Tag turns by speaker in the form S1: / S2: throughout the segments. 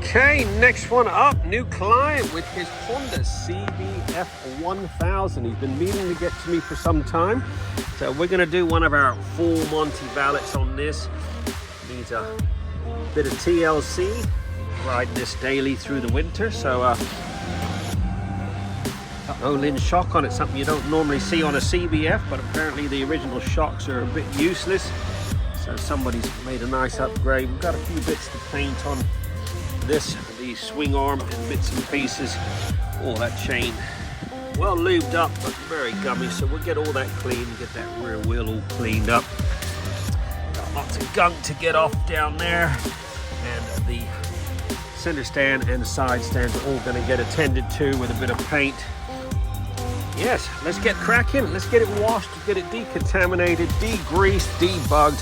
S1: Okay, next one up, new client with his Honda CBF1000. He's been meaning to get to me for some time. So we're gonna do one of our full Monty valets on this. Needs a bit of TLC, riding this daily through the winter. So Olin shock on it, something you don't normally see on a CBF, but apparently the original shocks are a bit useless. So somebody's made a nice upgrade. We've got a few bits to paint on this, the swing arm and bits and pieces. Oh, that chain well lubed up but very gummy, so we'll get all that clean, get that rear wheel all cleaned up. Got lots of gunk to get off down there, and the center stand and the side stands are all going to get attended to with a bit of paint. Yes, let's get cracking. Let's get it washed, get it decontaminated, degreased, debugged,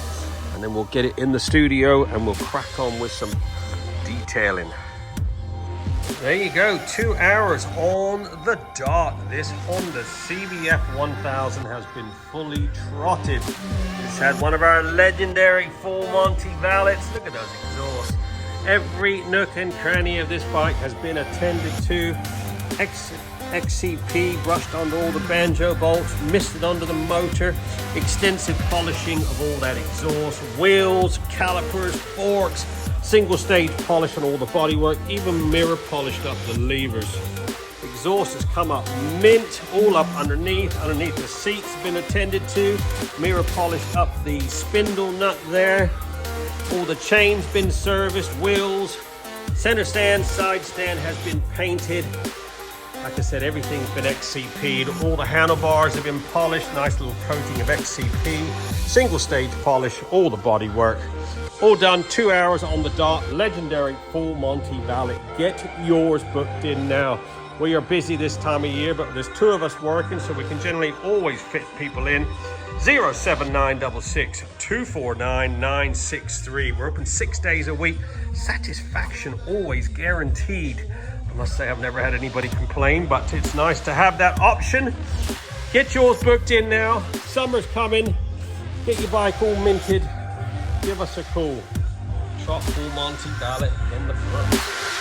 S1: and then we'll get it in the studio and we'll crack on with some detailing. There you go, 2 hours on the dot. This Honda CBF1000 has been fully trotted. It's had one of our legendary full Monty valets. Look at those exhausts. Every nook and cranny of this bike has been attended to. XCP brushed under all the banjo bolts, misted under the motor, extensive polishing of all that exhaust, wheels, calipers, forks, single stage polish on all the bodywork, even mirror polished up the levers. Exhaust has come up mint, all up underneath the seats been attended to, mirror polished up the spindle nut there, all the chains been serviced, wheels, center stand, side stand has been painted. Like I said, everything's been XCP'd. All the handlebars have been polished. Nice little coating of XCP. Single stage polish, all the bodywork. All done, 2 hours on the dot. Legendary full Monty valet. Get yours booked in now. We are busy this time of year, but there's 2 of us working, so we can generally always fit people in. 07966 249 963. We're open 6 days a week. Satisfaction always guaranteed. I must say I've never had anybody complain, but it's nice to have that option. Get yours booked in now. Summer's coming. Get your bike all minted. Give us a call. Trott full Monty valet in the front.